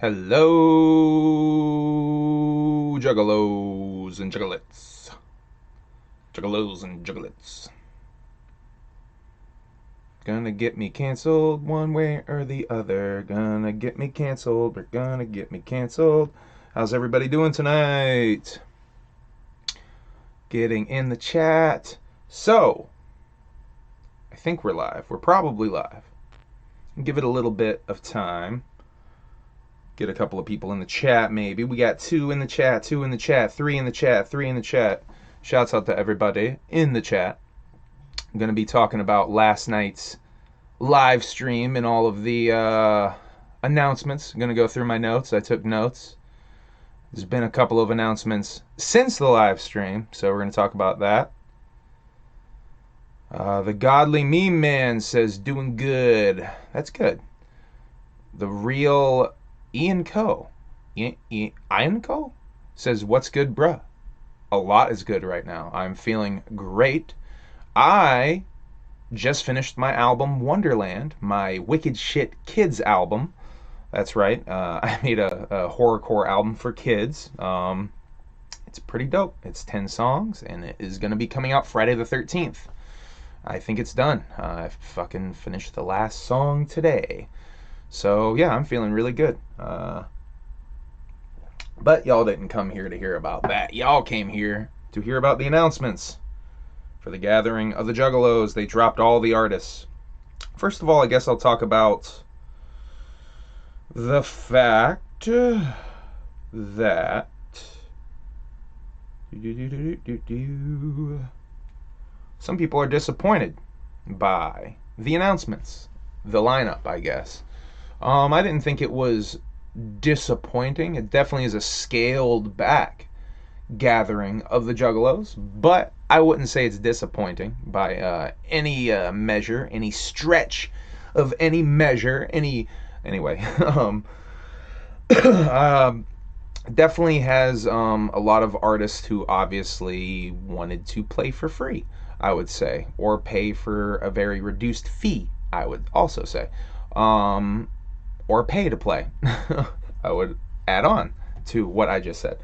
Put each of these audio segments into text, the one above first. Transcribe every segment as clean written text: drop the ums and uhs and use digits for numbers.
Hello, Juggalos and Juggalettes. Juggalos and Juggalettes. Gonna get me canceled one way or the other. Gonna get me canceled. We're gonna get me canceled. How's everybody doing tonight? Getting in the chat. So, I think we're live. We're probably live. Give it a little bit of time. Get a couple of people in the chat, maybe. We got 2 in the chat, 2 in the chat, 3 in the chat, 3 in the chat. Shouts out to everybody in the chat. I'm going to be talking about last night's live stream and all of the announcements. I'm going to go through my notes. I took notes. There's been a couple of announcements since the live stream, so we're going to talk about that. The Godly Meme Man says, doing good. That's good. The Real Ian Co. Ian Co. says, what's good, bruh? A lot is good right now. I'm feeling great. I just finished my album, Wonderland, my Wicked Shit Kids album. That's right. I made a horrorcore album for kids. It's pretty dope. It's 10 songs, and it is going to be coming out Friday the 13th. I think it's done. I fucking finished the last song today. So, yeah, I'm feeling really good. But y'all didn't come here to hear about that. Y'all came here to hear about the announcements for the gathering of the Juggalos. They dropped all the artists. First of all, I guess I'll talk about the fact that some people are disappointed by the announcements, the lineup, I guess. I didn't think it was disappointing. It definitely is a scaled back gathering of the Juggalos, but I wouldn't say it's disappointing by any measure, any stretch of any measure, anyway. Definitely has a lot of artists who obviously wanted to play for free, I would say, or pay for a very reduced fee, I would also say. Or pay to play. I would add on to what I just said.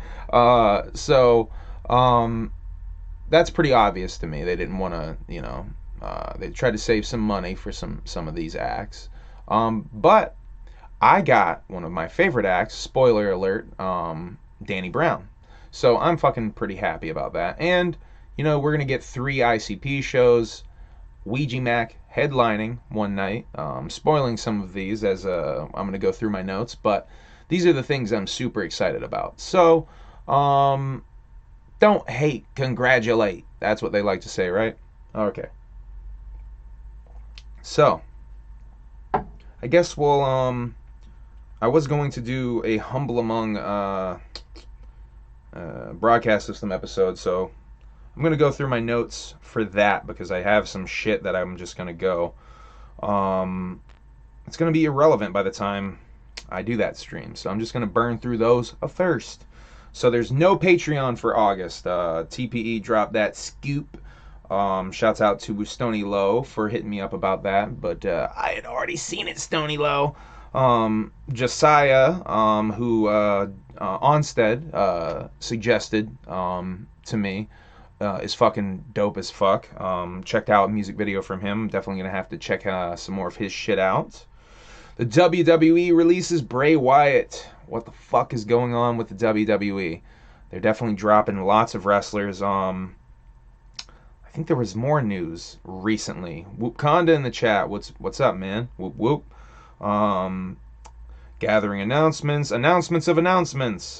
So that's pretty obvious to me. They didn't want to, they tried to save some money for some of these acts. But I got one of my favorite acts, spoiler alert, Danny Brown. So I'm fucking pretty happy about that. And, we're going to get 3 ICP shows. Ouija Mac headlining one night. Spoiling some of these as I'm going to go through my notes, but these are the things I'm super excited about. So, don't hate, congratulate. That's what they like to say, right? Okay. So, I guess we'll, I was going to do a Humble Among broadcast system episode, so I'm going to go through my notes for that because I have some shit that I'm just going to go. It's going to be irrelevant by the time I do that stream, so I'm just going to burn through those first. So there's no Patreon for August. TPE dropped that scoop. Shouts out to Stony Low for hitting me up about that, but I had already seen it, Stony Low. Josiah, who Onstead suggested to me, is fucking dope as fuck. Checked out a music video from him. Definitely gonna have to check some more of his shit out. The WWE releases Bray Wyatt. What the fuck is going on with the WWE? They're definitely dropping lots of wrestlers. I think there was more news recently. Whoopconda in the chat. What's up, man? Whoop whoop. Gathering announcements of announcements.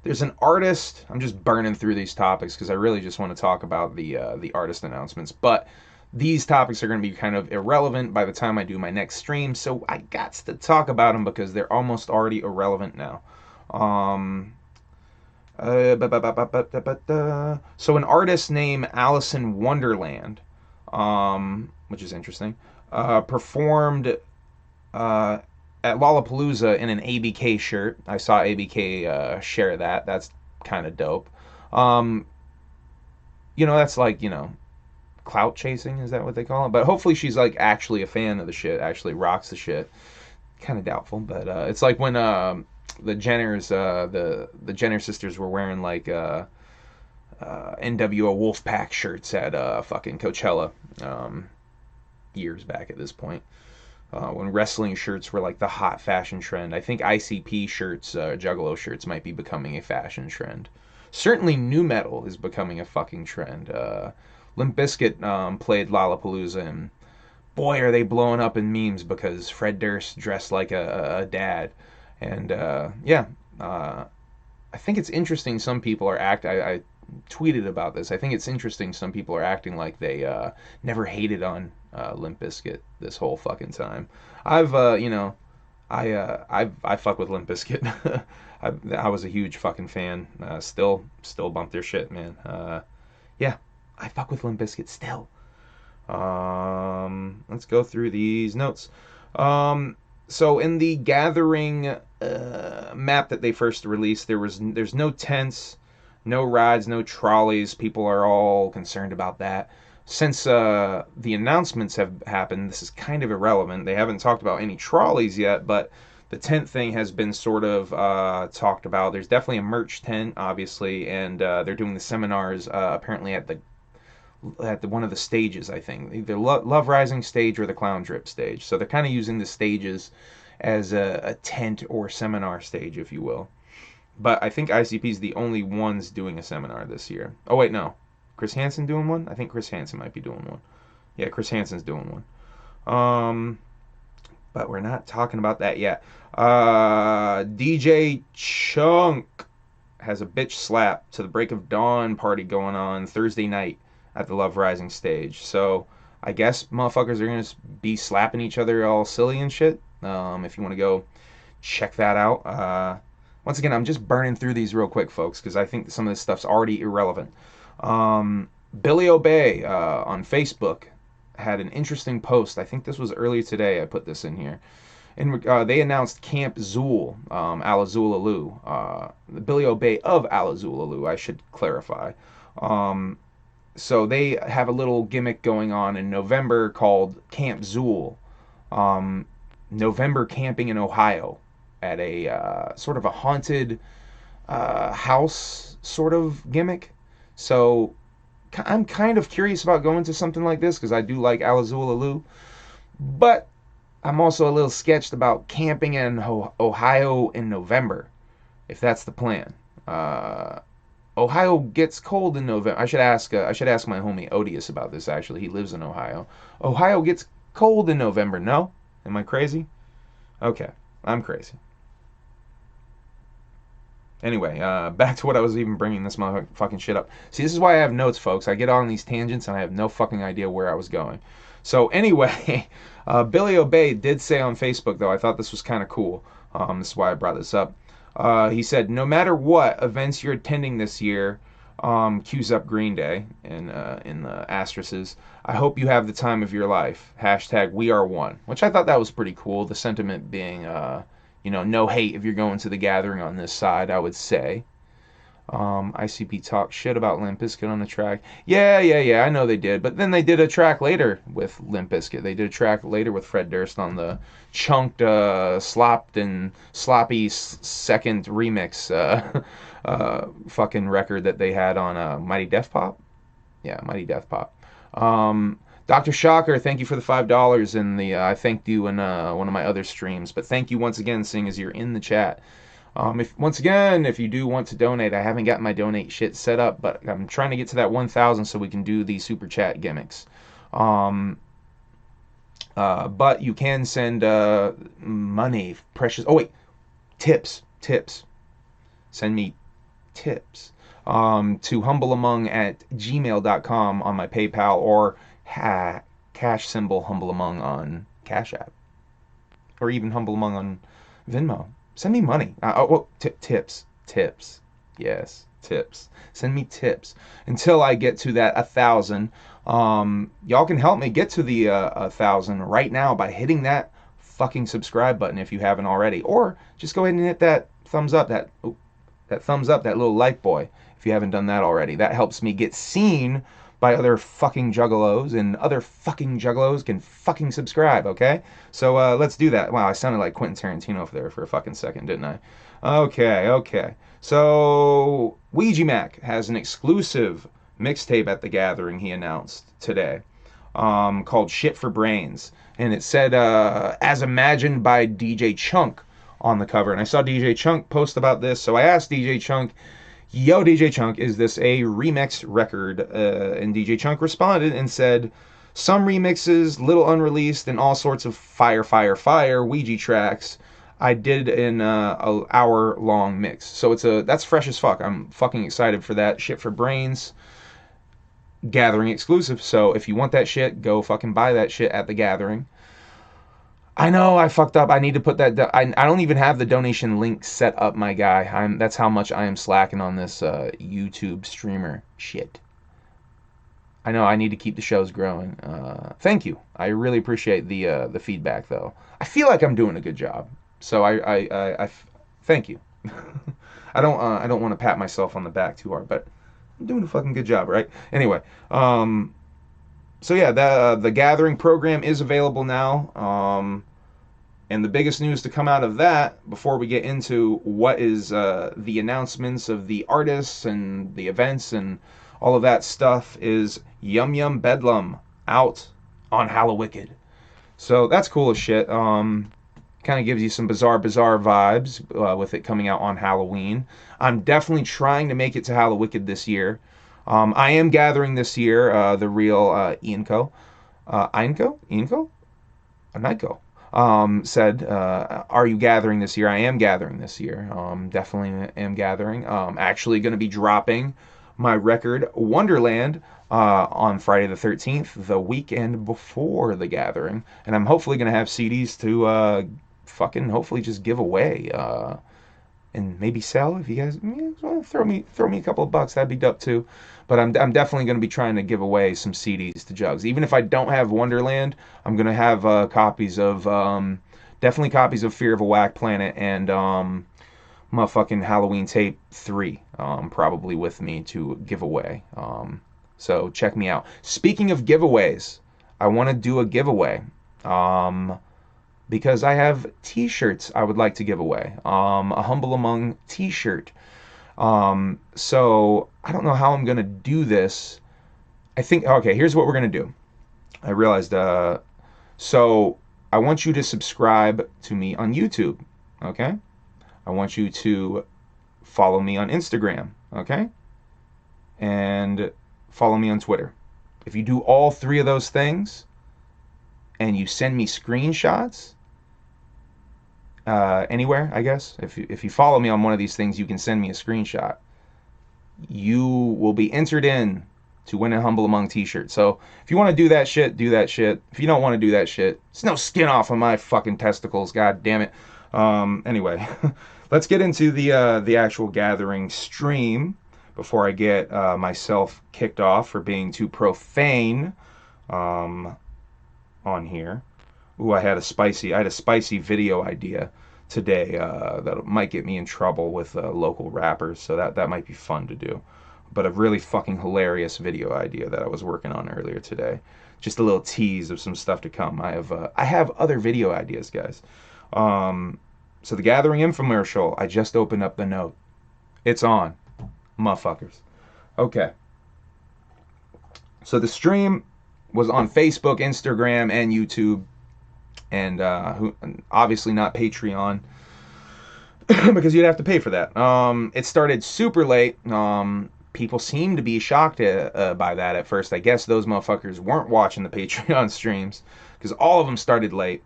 There's an artist. I'm just burning through these topics because I really just want to talk about the artist announcements. But these topics are going to be kind of irrelevant by the time I do my next stream, so I got to talk about them because they're almost already irrelevant now. So an artist named Allison Wonderland, which is interesting, performed at Lollapalooza in an ABK shirt. I saw ABK share that. That's kind of dope. That's like, clout chasing, is that what they call it? But hopefully she's like actually a fan of the shit, actually rocks the shit. kind of doubtful, but it's like when the Jenners, the Jenner sisters were wearing like NWO Wolfpack shirts at fucking Coachella years back at this point. When wrestling shirts were like the hot fashion trend. I think ICP shirts, Juggalo shirts, might be becoming a fashion trend. Certainly, nu metal is becoming a fucking trend. Limp Bizkit played Lollapalooza, and boy, are they blowing up in memes because Fred Durst dressed like a dad. And yeah, I think it's interesting. Some people are I tweeted about this. I think it's interesting. Some people are acting like they never hated on Limp Bizkit this whole fucking time. I've you know, I fuck with Limp Bizkit. I was a huge fucking fan. Still bump their shit, man. Yeah, I fuck with Limp Bizkit still. Let's go through these notes. So in the Gathering map that they first released, there's no tents, no rides, no trolleys. People are all concerned about that. Since the announcements have happened, this is kind of irrelevant. They haven't talked about any trolleys yet, but the tent thing has been sort of talked about. There's definitely a merch tent, obviously, and they're doing the seminars apparently at one of the stages, I think. Either Love Rising stage or the Clown Drip stage. So they're kind of using the stages as a tent or seminar stage, if you will. But I think ICP is the only ones doing a seminar this year. Oh, wait, no. Chris Hansen doing one? I think Chris Hansen might be doing one. Yeah, Chris Hansen's doing one. But we're not talking about that yet. DJ Chunk has a bitch slap to the break of dawn party going on Thursday night at the Love Rising stage. So I guess motherfuckers are going to be slapping each other all silly and shit. If you want to go check that out. Once again, I'm just burning through these real quick, folks, because I think some of this stuff's already irrelevant. Billy Obey on Facebook had an interesting post. I think this was earlier today. I put this in here. They announced Camp Zool, Alazulalu. Billy Obey of Alazulalu, I should clarify. So they have a little gimmick going on in November called Camp Zool. November camping in Ohio at a sort of a haunted house sort of gimmick. So I'm kind of curious about going to something like this because I do like Alazulalu. But I'm also a little sketched about camping in Ohio in November, if that's the plan. Ohio gets cold in November. I should ask my homie Odious about this. Actually, he lives in Ohio. Ohio gets cold in November. No, am I crazy? Okay, I'm crazy. Anyway, back to what I was even bringing this motherfucking shit up. See, this is why I have notes, folks. I get on these tangents and I have no fucking idea where I was going. So anyway, Billy Obey did say on Facebook, though, I thought this was kind of cool. This is why I brought this up. He said, no matter what events you're attending this year, cues up Green Day in the asterisks, I hope you have the time of your life. Hashtag we are one. Which I thought that was pretty cool. The sentiment being, no hate if you're going to the gathering on this side, I would say. ICP talked shit about Limp Bizkit on the track. Yeah, I know they did. But then they did a track later with Limp Bizkit. They did a track later with Fred Durst on the chunked, slopped, and sloppy second remix fucking record that they had on Mighty Death Pop. Yeah, Mighty Death Pop. Dr. Shocker, thank you for the $5 in the, I thanked you in one of my other streams. But thank you once again, seeing as you're in the chat. If you do want to donate, I haven't got my donate shit set up, but I'm trying to get to that 1,000 so we can do the super chat gimmicks. But you can send money, precious. Oh wait, tips. Send me tips to humbleamong@gmail.com on my PayPal or cash symbol humbleamong on Cash App, or even humbleamong on Venmo. Send me money. Tips. Yes, tips. Send me tips until I get to that 1,000. Y'all can help me get to the 1,000 right now by hitting that fucking subscribe button if you haven't already, or just go ahead and hit that thumbs up, that thumbs up, that little like boy, if you haven't done that already. That helps me get seen by other fucking juggalos, and other fucking juggalos can fucking subscribe, okay? So let's do that. Wow, I sounded like Quentin Tarantino there for a fucking second, didn't I? Okay. So Ouija Mac has an exclusive mixtape at the Gathering he announced today, called Shit for Brains. And it said, as imagined by DJ Chunk on the cover. And I saw DJ Chunk post about this, so I asked DJ Chunk, yo, DJ Chunk, is this a remix record? And DJ Chunk responded and said, some remixes, little unreleased, and all sorts of fire Ouija tracks. I did an hour-long mix. So that's fresh as fuck. I'm fucking excited for that. Shit for Brains. Gathering exclusive. So if you want that shit, go fucking buy that shit at the Gathering. I know I fucked up. I need to put that. I don't even have the donation link set up, my guy. That's how much I am slacking on this YouTube streamer shit. I know I need to keep the shows growing. Thank you. I really appreciate the feedback, though. I feel like I'm doing a good job. So I thank you. I don't want to pat myself on the back too hard, but I'm doing a fucking good job, right? Anyway, so yeah, the Gathering program is available now. And the biggest news to come out of that, before we get into what is the announcements of the artists and the events and all of that stuff, is Yum Yum Bedlam out on Hallowicked. So that's cool as shit. Kind of gives you some Bazaar vibes with it coming out on Halloween. I'm definitely trying to make it to Hallowicked this year. I am gathering this year, the real Ianco. Ianco? Said, are you gathering this year? I am gathering this year. Definitely am gathering. Actually going to be dropping my record, Wonderland, on Friday the 13th, the weekend before the Gathering. And I'm hopefully going to have CDs to fucking hopefully just give away. And maybe sell if you guys throw me a couple of bucks, that'd be dope too. But I'm definitely going to be trying to give away some CDs to Juggs. Even if I don't have Wonderland, I'm going to have copies of definitely copies of Fear of a Whack Planet and motherfucking Halloween Tape 3 probably with me to give away. So check me out. Speaking of giveaways, I want to do a giveaway. Because I have t-shirts I would like to give away. A Humble Among t-shirt. So I don't know how I'm going to do this. I think, okay, here's what we're going to do. I realized, so I want you to subscribe to me on YouTube, okay? I want you to follow me on Instagram, okay? And follow me on Twitter. If you do all three of those things, and you send me screenshots, anywhere, I guess. If you follow me on one of these things, you can send me a screenshot. You will be entered in to win a Humble Among t-shirt. So if you want to do that shit, do that shit. If you don't want to do that shit, it's no skin off of my fucking testicles. God damn it. Anyway, let's get into the actual Gathering stream before I get myself kicked off for being too profane on here. Ooh, I had a spicy video idea today that might get me in trouble with local rappers, so that might be fun to do. But a really fucking hilarious video idea that I was working on earlier today. Just a little tease of some stuff to come. I have other video ideas, guys. So the Gathering infomercial, I just opened up the note. It's on, motherfuckers. Okay. So the stream was on Facebook, Instagram, and YouTube. And obviously not Patreon because you'd have to pay for that. It started super late. People seem to be shocked by that at first. I guess those motherfuckers weren't watching the Patreon streams because all of them started late.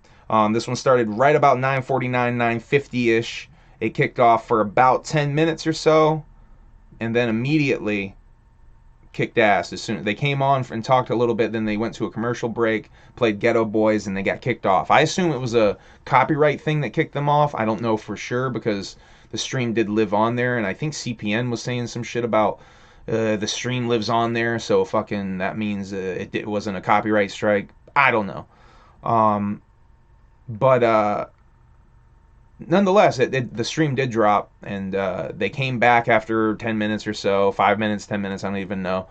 This one started right about 9:49, 9:50-ish. It kicked off for about 10 minutes or so, and then immediately kicked ass. As soon as they came on and talked a little bit, then they went to a commercial break, played Ghetto Boys, and they got kicked off. I assume it was a copyright thing that kicked them off. I don't know for sure because the stream did live on there, and I think CPN was saying some shit about the stream lives on there, so fucking that means it wasn't a copyright strike. I don't know. But nonetheless, the stream did drop, and they came back after 10 minutes or so, 5 minutes, 10 minutes, I don't even know.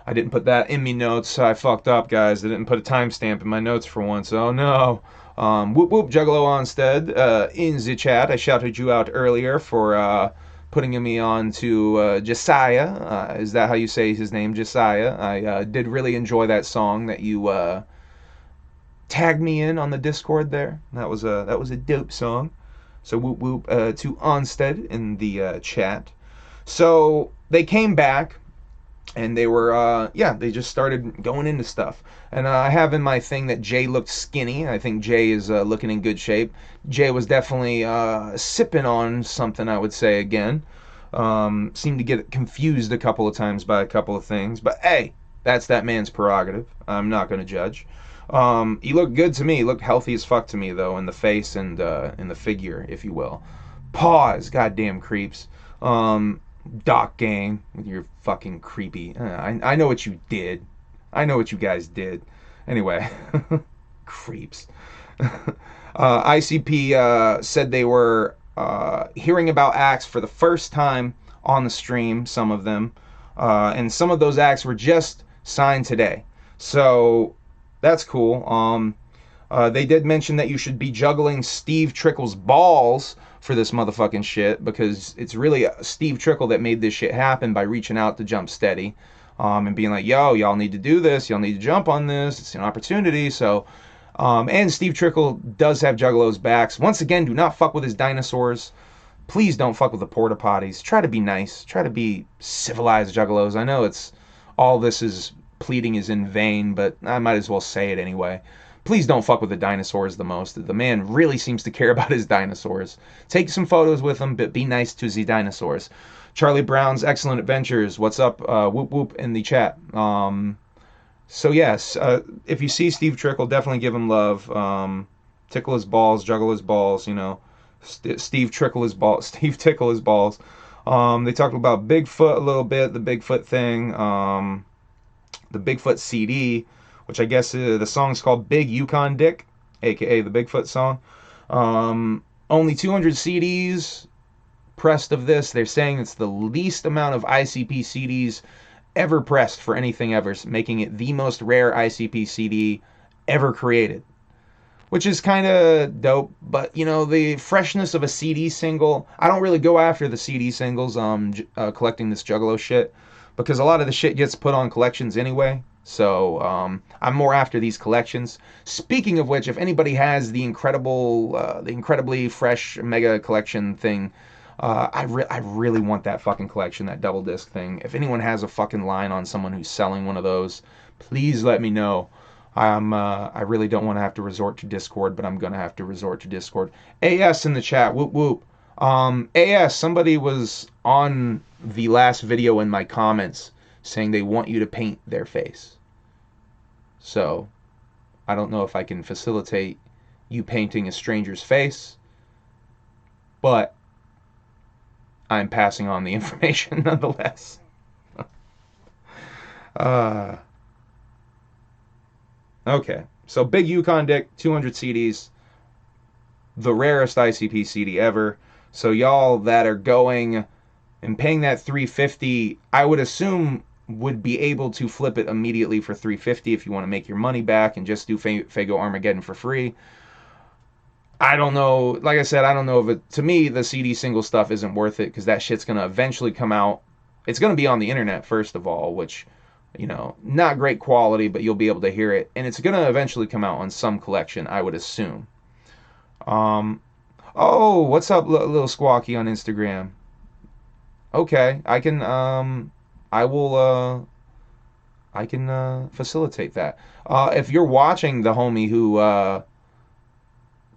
I didn't put that in me notes. I fucked up, guys. I didn't put a timestamp in my notes for once. Oh no. Whoop whoop, Juggalo Onstead, in the chat. I shouted you out earlier for putting me on to Josiah. Is that how you say his name, Josiah? I did really enjoy that song that you tagged me in on the Discord there. That was a dope song. So whoop whoop to Onstead in the chat. So they came back and they were they just started going into stuff. And I have in my thing that Jay looked skinny. I think Jay is looking in good shape. Jay was definitely sipping on something, I would say, again. Seemed to get confused a couple of times by a couple of things, but hey, that's that man's prerogative. I'm not going to judge. He looked good to me. He looked healthy as fuck to me, though, in the face and in the figure, if you will. Pause, goddamn creeps. Doc Gang, with your fucking creepy. I know what you did. I know what you guys did. Anyway, creeps. ICP said they were hearing about acts for the first time on the stream, some of them. And some of those acts were just signed today. So that's cool. They did mention that you should be juggling Steve Trickle's balls for this motherfucking shit, because it's really Steve Trickle that made this shit happen by reaching out to Jump Steady and being like, yo, y'all need to do this. Y'all need to jump on this. It's an opportunity. So, and Steve Trickle does have Juggalos' backs. Once again, do not fuck with his dinosaurs. Please don't fuck with the porta potties. Try to be nice. Try to be civilized, Juggalos. I know it's all this is pleading is in vain, but I might as well say it anyway. Please don't fuck with the dinosaurs the most. The man really seems to care about his dinosaurs. Take some photos with him, but be nice to the dinosaurs. Charlie Brown's Excellent Adventures. What's up? Whoop whoop in the chat. So yes, if you see Steve Trickle, definitely give him love. Tickle his balls, juggle his balls. You know, Steve Trickle his balls. Steve Tickle his balls. They talked about Bigfoot a little bit. The Bigfoot thing. The Bigfoot CD, which I guess the song's called Big Yukon Dick, aka the Bigfoot song. Only 200 CDs pressed of this. They're saying it's the least amount of ICP CDs ever pressed for anything ever, making it the most rare ICP CD ever created. Which is kind of dope, but you know, the freshness of a CD single, I don't really go after the CD singles collecting this Juggalo shit, because a lot of the shit gets put on collections anyway. So I'm more after these collections. Speaking of which, if anybody has the incredibly fresh mega collection thing, I really want that fucking collection, that double disc thing. If anyone has a fucking line on someone who's selling one of those, please let me know. I really don't want to have to resort to Discord, but I'm gonna have to resort to Discord. AS in the chat, whoop whoop. AS, somebody was on the last video in my comments saying they want you to paint their face. So, I don't know if I can facilitate you painting a stranger's face, but I'm passing on the information nonetheless. Okay, so Big Yukon Dick, 200 CDs, the rarest ICP CD ever. So y'all that are going and paying that $350, I would assume would be able to flip it immediately for $350 if you want to make your money back and just do Fago Armageddon for free. I don't know, like I said, I don't know if it, to me, the CD single stuff isn't worth it, because that shit's going to eventually come out. It's going to be on the internet, first of all, which, you know, not great quality, but you'll be able to hear it. And it's going to eventually come out on some collection, I would assume. Oh, what's up, Little Squawky on Instagram? Okay, I can, I can facilitate that. If you're watching the homie who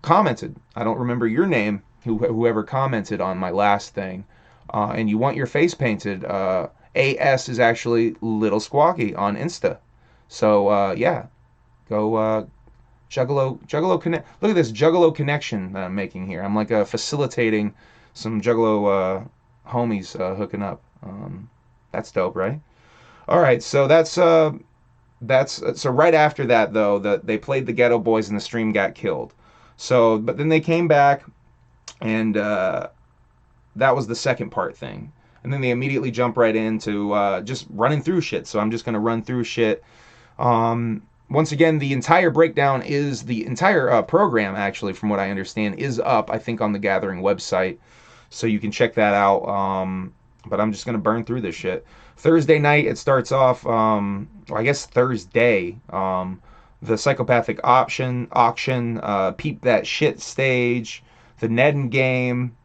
commented, I don't remember your name, whoever commented on my last thing, and you want your face painted, AS is actually Little Squawky on Insta. So yeah, go Juggalo Connect. Look at this Juggalo connection that I'm making here. I'm like facilitating some Juggalo homies hooking up. That's dope, right? All right, so that's so right after that though, that they played the Ghetto Boys and the stream got killed. So, but then they came back, and that was the second part thing. and then they immediately jump right into just running through shit. So I'm just gonna run through shit. Once again, the entire breakdown is the entire program, actually, from what I understand, is up, I think, on the Gathering website. So you can check that out. But I'm just going to burn through this shit. Thursday night, it starts off, well, I guess Thursday, the Psychopathic auction, Peep That Shit stage, the Ned game,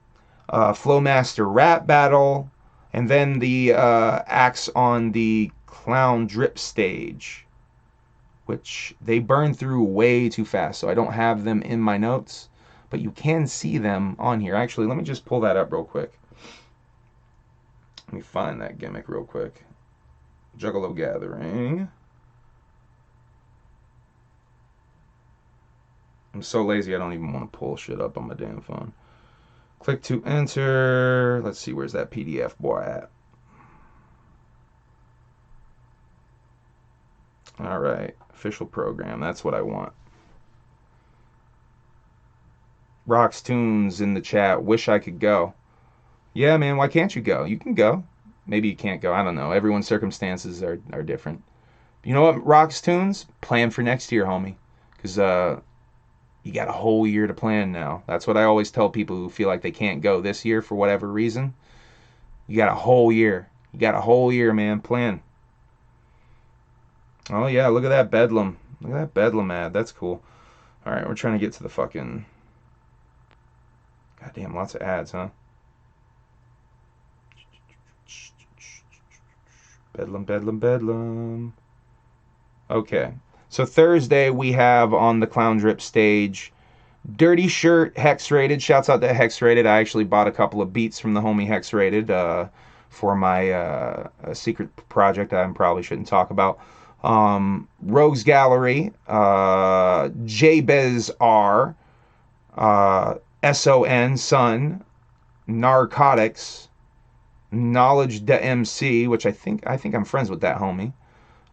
Flowmaster rap battle, and then the acts on the Clown Drip stage, which they burn through way too fast, so I don't have them in my notes, but you can see them on here. Actually, let me just pull that up real quick. Let me find that gimmick real quick. Juggalo Gathering. I'm so lazy I don't even want to pull shit up on my damn phone. Click to enter. Let's see, where's that PDF boy at? All right, official program. That's what I want. Rocks Tunes in the chat. Wish I could go. Yeah, man, why can't you go? You can go. Maybe you can't go. I don't know. Everyone's circumstances are different. You know what, Rocks Tunes? Plan for next year, homie. Because you got a whole year to plan now. That's what I always tell people who feel like they can't go this year for whatever reason. You got a whole year. You got a whole year, man. Plan. Oh, yeah, look at that Bedlam. Look at that Bedlam ad. That's cool. All right, we're trying to get to the fucking... Goddamn, lots of ads, huh? Bedlam, Bedlam, Bedlam. Okay. So Thursday we have on the Clown Drip stage Dirty Shirt Hex Rated. Shouts out to Hex Rated. I actually bought a couple of beats from the homie Hex Rated for my secret project I probably shouldn't talk about. Rogues Gallery, Jabez R, SON, Sun, Narcotics, Knowledge the MC, which I think I'm friends with that homie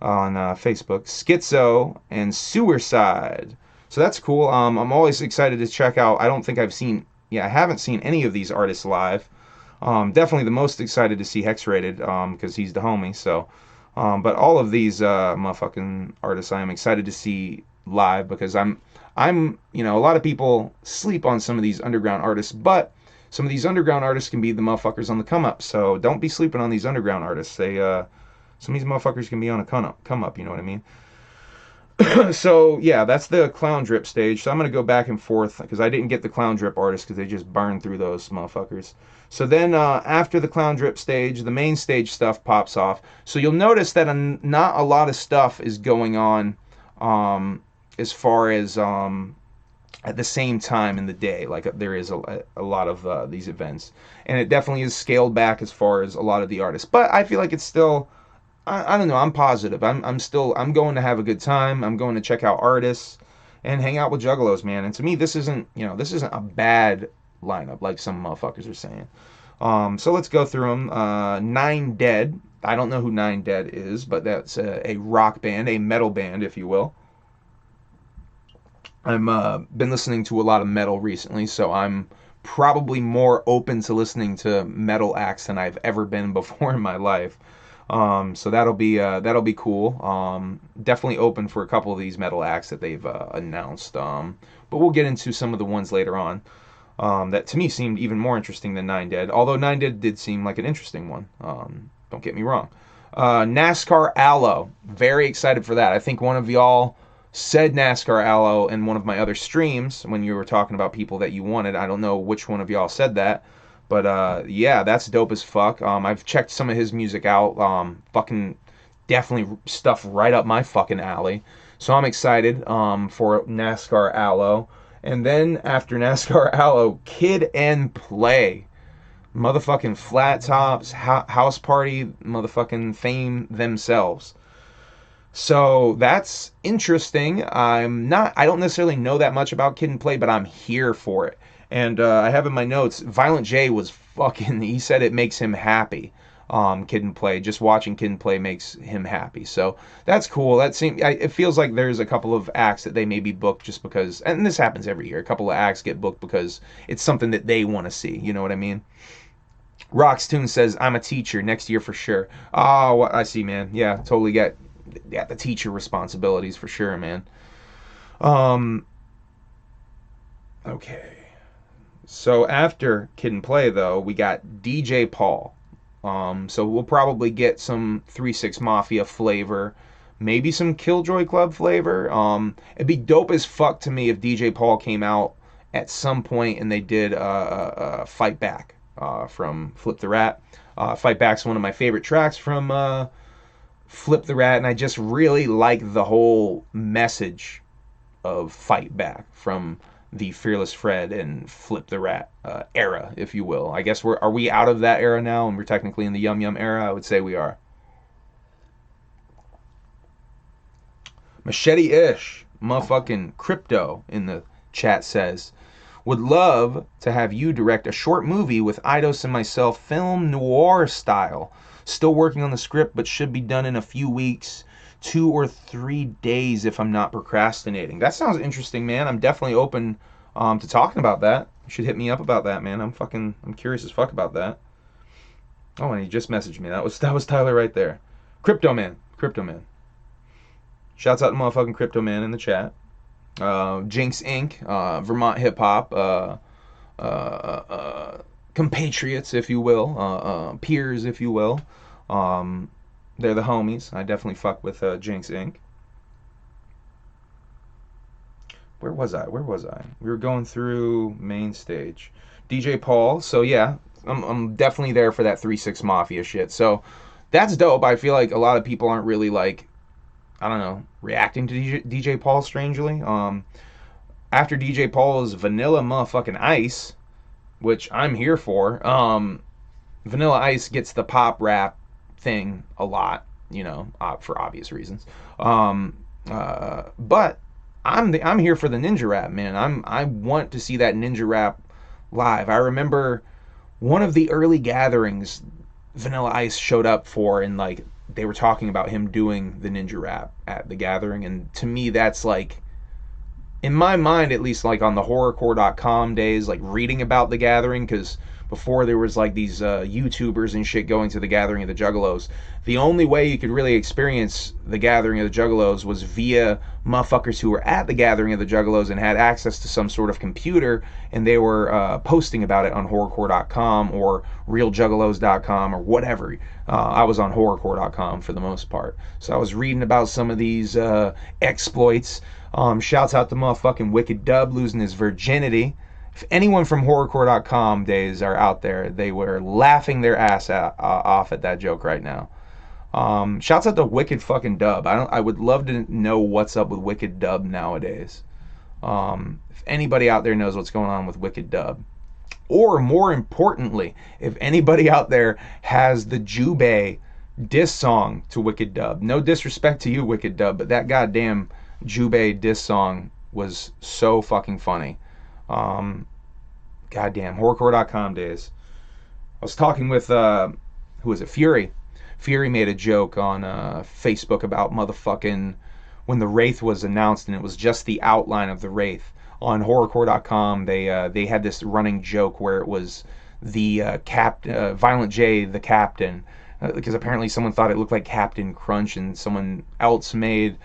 on Facebook, Schizo, and Suicide. So that's cool. I'm always excited to check out. I haven't seen any of these artists live. Definitely the most excited to see Hex Rated because he's the homie. So, but all of these motherfucking artists I am excited to see live because I'm a lot of people sleep on some of these underground artists, but some of these underground artists can be the motherfuckers on the come up. So don't be sleeping on these underground artists. Some of these motherfuckers can be on a come up, you know what I mean? So yeah, that's the Clown Drip stage. So I'm gonna go back and forth because I didn't get the Clown Drip artists because they just burned through those motherfuckers. So then after the Clown Drip stage, the main stage stuff pops off. So you'll notice that not a lot of stuff is going on as far as at the same time in the day, like there is a lot of these events, and it definitely is scaled back as far as a lot of the artists. But I feel like it's still, I don't know. I'm positive. I'm going to have a good time. I'm going to check out artists and hang out with Juggalos, man. And to me, this isn't a bad lineup like some motherfuckers are saying. So let's go through them. Nine Dead. I don't know who Nine Dead is, but that's a rock band, a metal band, if you will. I'm been listening to a lot of metal recently, so I'm probably more open to listening to metal acts than I've ever been before in my life. So that'll be cool. Definitely open for a couple of these metal acts that they've announced. But we'll get into some of the ones later on. That to me seemed even more interesting than Nine Dead. Although Nine Dead did seem like an interesting one. Don't get me wrong. Nascar Aloe. Very excited for that. I think one of y'all said Nascar Aloe in one of my other streams when you were talking about people that you wanted. I don't know which one of y'all said that. But yeah, that's dope as fuck. I've checked some of his music out. Fucking definitely stuff right up my fucking alley. So I'm excited for Nascar Aloe. And then after Nascar Aloe, Kid and Play. Motherfucking Flat Tops, House Party, motherfucking Fame themselves. So that's interesting. I don't necessarily know that much about Kid and Play, but I'm here for it. And I have in my notes, Violent J was fucking, he said it makes him happy. Kid and Play, just watching Kid and Play makes him happy. So that's cool. It feels like there's a couple of acts that they may be booked just because, and this happens every year, a couple of acts get booked because it's something that they want to see. You know what I mean? Roxtoon says, I'm a teacher next year for sure. Oh, I see, man. Yeah, totally get the teacher responsibilities for sure, man. Um, okay. So after Kid and Play, though, we got DJ Paul. So we'll probably get some 3-6 Mafia flavor, maybe some Killjoy Club flavor. It'd be dope as fuck to me if DJ Paul came out at some point and they did Fight Back from Flip the Rat. Fight Back's one of my favorite tracks from Flip the Rat, and I just really like the whole message of Fight Back from the Fearless Fred and Flip the Rat era, if you will. I guess are we out of that era now, and we're technically in the Yum Yum era? I would say we are. Machete-ish, motherfucking Crypto in the chat says, would love to have you direct a short movie with Eidos and myself, film noir style. Still working on the script, but should be done in a few weeks. 2 or 3 days if I'm not procrastinating. That sounds interesting, man. I'm definitely open to talking about that. You should hit me up about that, man. I'm curious as fuck about that. Oh, and he just messaged me. That was Tyler right there. Crypto Man. Shouts out to motherfucking Crypto Man in the chat. Jinx Inc., Vermont Hip Hop, compatriots, if you will, peers, if you will. They're the homies. I definitely fuck with Jinx Inc. Where was I? We were going through main stage. DJ Paul. So yeah, I'm definitely there for that 3-6 Mafia shit. So that's dope. I feel like a lot of people aren't really like, I don't know, reacting to DJ Paul strangely. After DJ Paul's Vanilla motherfucking Ice, which I'm here for. Vanilla Ice gets the pop rap thing a lot, for obvious reasons. But I'm here for the ninja rap, man. I want to see that ninja rap live. I remember one of the early gatherings Vanilla Ice showed up for, and like they were talking about him doing the ninja rap at the gathering, and to me that's like, in my mind at least, like on the horrorcore.com days, like reading about the gathering, because before there was like these YouTubers and shit going to the gathering of the Juggalos, the only way you could really experience the gathering of the Juggalos was via motherfuckers who were at the gathering of the Juggalos and had access to some sort of computer, and they were posting about it on horrorcore.com or realjuggalos.com or whatever. I was on horrorcore.com for the most part, so I was reading about some of these exploits. Shouts out to motherfucking Wicked Dub losing his virginity. If anyone from horrorcore.com days are out there, they were laughing their ass off at that joke right now. Shouts out to Wicked fucking Dub. I would love to know what's up with Wicked Dub nowadays. If anybody out there knows what's going on with Wicked Dub. Or more importantly, if anybody out there has the Jubei diss song to Wicked Dub. No disrespect to you, Wicked Dub, but that goddamn Jubei diss song was so fucking funny. Goddamn, horrorcore.com days. I was talking with who was it? Fury. Fury made a joke on Facebook about motherfucking when the Wraith was announced, and it was just the outline of the Wraith. On horrorcore.com, they had this running joke where it was the Violent J, the captain, because apparently someone thought it looked like Captain Crunch, and someone else made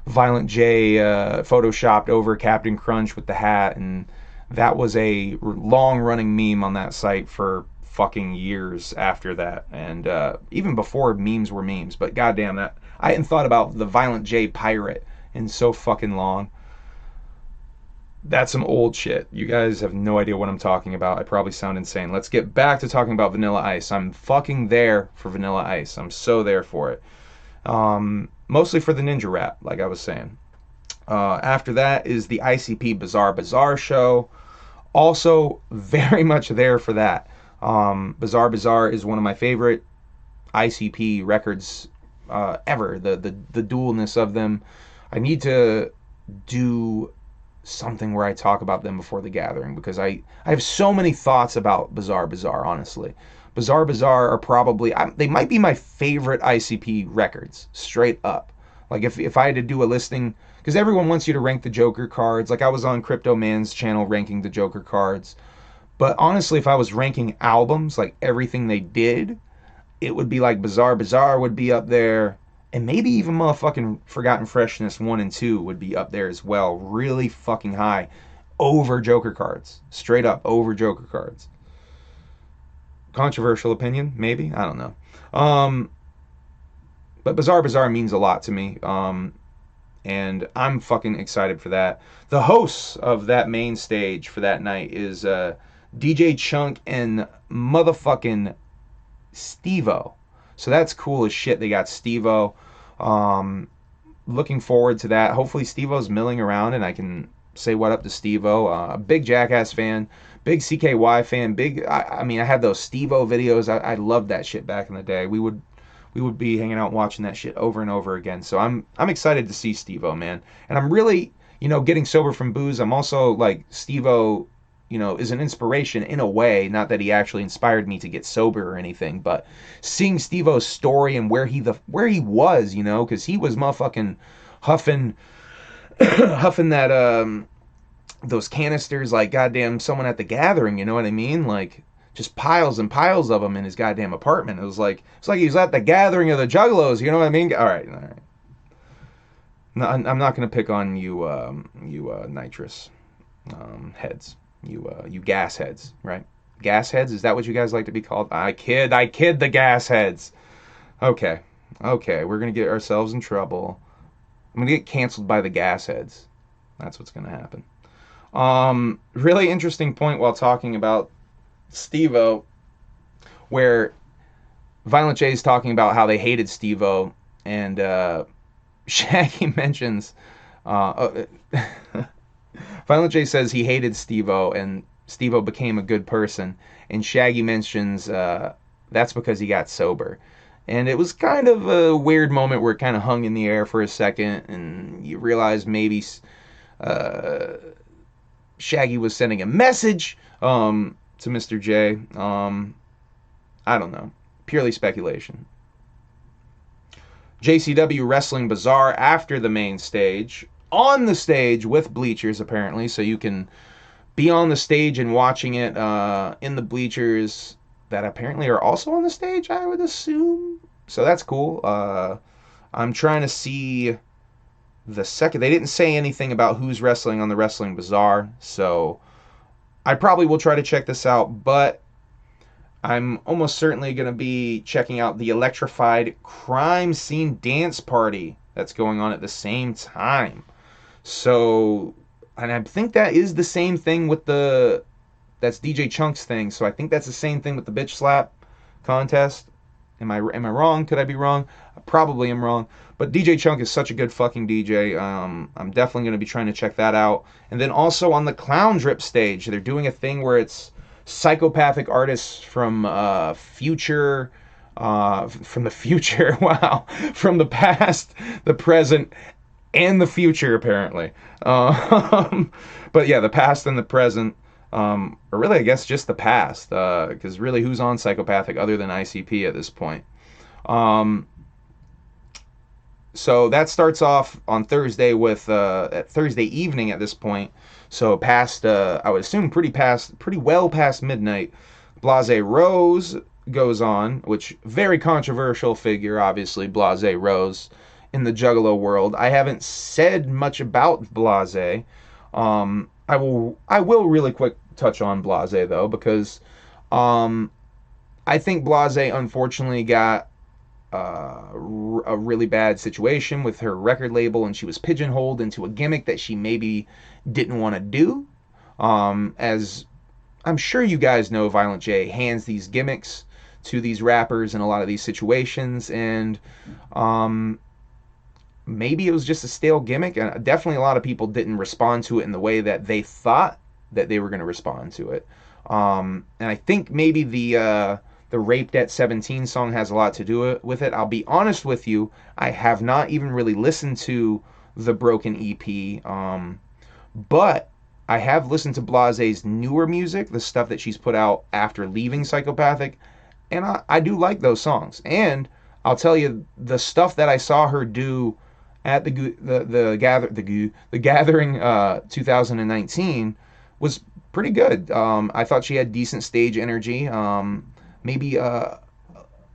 Violent J photoshopped over Captain Crunch with the hat, and that was a long-running meme on that site for fucking years after that, and even before memes were memes. But goddamn, that I hadn't thought about the Violent J pirate in so fucking long. That's some old shit. You guys have no idea what I'm talking about. I probably sound insane. Let's get back to talking about Vanilla Ice. I'm fucking there for Vanilla Ice. I'm so there for it. Mostly for the ninja rap, like I was saying. After that is the ICP Bazaar show. Also very much there for that. Bazaar is one of my favorite ICP records ever. The dualness of them. I need to do something where I talk about them before the gathering, because I have so many thoughts about Bazaar, honestly. Bazaar are probably, they might be my favorite ICP records, straight up. Like if I had to do a listing, because everyone wants you to rank the Joker cards. Like I was on Crypto Man's channel ranking the Joker cards. But honestly, if I was ranking albums, like everything they did, it would be like Bazaar. Bazaar would be up there. And maybe even motherfucking Forgotten Freshness 1 and 2 would be up there as well. Really fucking high. Over Joker cards. Straight up over Joker cards. Controversial opinion, maybe? I don't know. But Bazaar means a lot to me. And I'm fucking excited for that. The hosts of that main stage for that night is DJ Chunk and motherfucking Steve-O. So that's cool as shit. They got Steve-O. Looking forward to that. Hopefully Steve-O's milling around and I can say what up to Steve-O. A big Jackass fan, big CKY fan, I mean, I had those Steve-O videos. I loved that shit back in the day. We would be hanging out watching that shit over and over again. So I'm excited to see Steve-O, man. And I'm really, getting sober from booze. I'm also like Steve-O, is an inspiration in a way. Not that he actually inspired me to get sober or anything, but seeing Steve-O's story and where he was, because he was motherfucking huffing that those canisters like goddamn someone at the gathering. You know what I mean? Like just piles and piles of them in his goddamn apartment. It's like he was at the gathering of the Juggalos. You know what I mean? All right. No, I'm not gonna pick on you, nitrous heads. You gas heads, right? Gas heads, is that what you guys like to be called? I kid the gas heads. Okay, we're gonna get ourselves in trouble. I'm gonna get canceled by the gas heads. That's what's gonna happen. Really interesting point while talking about Steve-O, where Violent J is talking about how they hated Steve-O, and Shaggy mentions Violent J says he hated Steve-O and Steve-O became a good person, and Shaggy mentions that's because he got sober. And it was kind of a weird moment where it kind of hung in the air for a second, and you realize maybe Shaggy was sending a message to Mr. J. I don't know. Purely speculation. JCW Wrestling Bazaar after the main stage. On the stage with bleachers, apparently, so you can be on the stage and watching it in the bleachers that apparently are also on the stage, I would assume. So that's cool. I'm trying to see the second. They didn't say anything about who's wrestling on the Wrestling Bazaar, so I probably will try to check this out, but I'm almost certainly going to be checking out the Electrified Crime Scene Dance Party that's going on at the same time. So, and I think that is the same thing with that's DJ Chunk's thing, so I think that's the same thing with the Bitch Slap contest. Am I wrong? Could I be wrong? I probably am wrong. But DJ Chunk is such a good fucking DJ. I'm definitely going to be trying to check that out. And then also on the Clown Drip stage, they're doing a thing where it's psychopathic artists from future, from the future, wow, from the past, the present, and the future, apparently. But yeah, the past and the present, or really, I guess, just the past, because really, who's on psychopathic other than ICP at this point? So that starts off on Thursday with at Thursday evening at this point. So past, I would assume pretty well past midnight. Blase Rose goes on, which very controversial figure, obviously, Blase Rose in the Juggalo world. I haven't said much about Blase. I will really quick touch on Blase though, because I think Blase unfortunately got a really bad situation with her record label, and she was pigeonholed into a gimmick that she maybe didn't want to do. As I'm sure you guys know, Violent J hands these gimmicks to these rappers in a lot of these situations, and maybe it was just a stale gimmick, and definitely a lot of people didn't respond to it in the way that they thought that they were going to respond to it. And I think maybe the Raped at 17 song has a lot to do with it. I'll be honest with you, I have not even really listened to the Broken EP, but I have listened to Blase's newer music, the stuff that she's put out after leaving Psychopathic, and I do like those songs. And I'll tell you, the stuff that I saw her do at the Gathering 2019 was pretty good. I thought she had decent stage energy. Maybe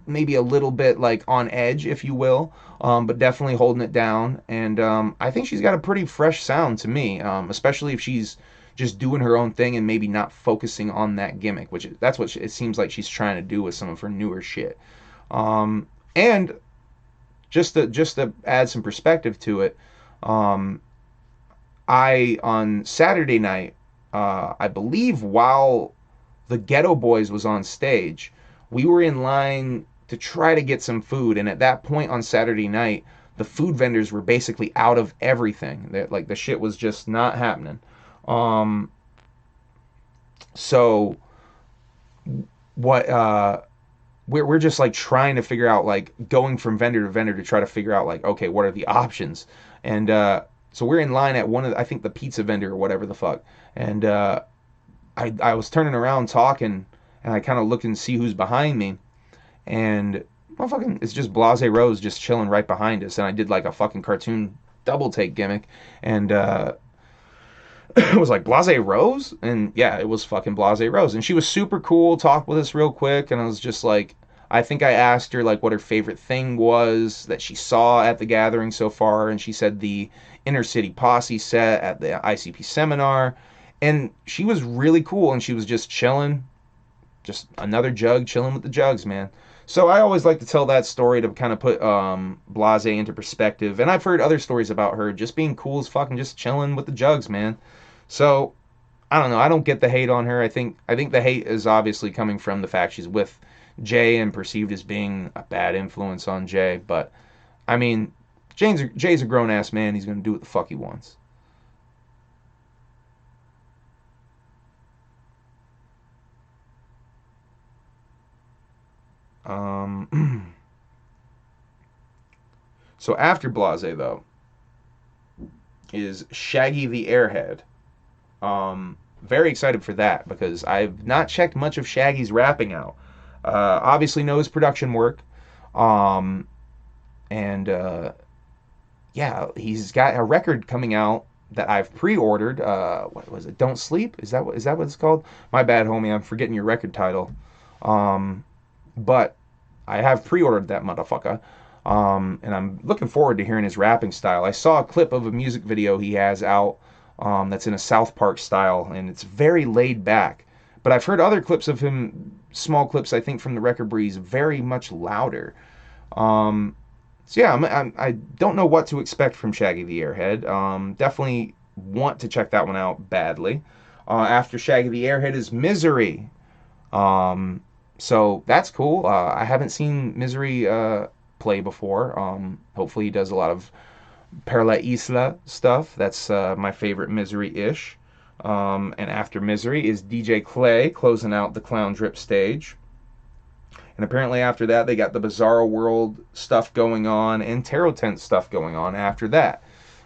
maybe a little bit like on edge, if you will, but definitely holding it down. And I think she's got a pretty fresh sound to me, especially if she's just doing her own thing and maybe not focusing on that gimmick, which that's what it seems like she's trying to do with some of her newer shit. And just to add some perspective to it, um, I on Saturday night, I believe while the Ghetto Boys was on stage, we were in line to try to get some food, and at that point on Saturday night, the food vendors were basically out of everything. Like the shit was just not happening. Um, so what we're just like trying to figure out, like going from vendor to vendor to try to figure out like, okay, what are the options? And so we're in line at one of I think the pizza vendor or whatever the fuck. And I was turning around talking, and I kind of looked and see who's behind me, and motherfucking it's just Blase Rose just chilling right behind us. And I did like a fucking cartoon double take gimmick, and it was like Blase Rose, and yeah, it was fucking Blase Rose, and she was super cool, talked with us real quick, and I was just like, I think I asked her like what her favorite thing was that she saw at the gathering so far, and she said the Inner City Posse set at the ICP seminar, and she was really cool, and she was just chilling, just another jug chilling with the jugs, man. So I always like to tell that story to kind of put Blase into perspective, and I've heard other stories about her just being cool as fucking just chilling with the jugs, man. So I don't know. I don't get the hate on her. I think the hate is obviously coming from the fact she's with Jay and perceived as being a bad influence on Jay. But I mean, Jay's a grown ass man. He's gonna do what the fuck he wants. Um, so after Blase though is Shaggy the Airhead. Very excited for that because I've not checked much of Shaggy's rapping out. Obviously know his production work. Um, and yeah, he's got a record coming out that I've pre-ordered. What was it? Don't Sleep? Is that what it's called? My bad, homie. I'm forgetting your record title. Um, but I have pre-ordered that motherfucker. And I'm looking forward to hearing his rapping style. I saw a clip of a music video he has out, that's in a South Park style, and it's very laid back. But I've heard other clips of him, small clips, I think, from the record where he's very much louder. Um, so yeah, I don't know what to expect from Shaggy the Airhead. Definitely want to check that one out badly. After Shaggy the Airhead is Misery. So that's cool. I haven't seen Misery play before. Hopefully he does a lot of Per La Isla stuff. That's my favorite Misery-ish. And after Misery is DJ Clay closing out the Clown Drip stage. And apparently after that they got the Bizarro World stuff going on and Tarot Tent stuff going on after that.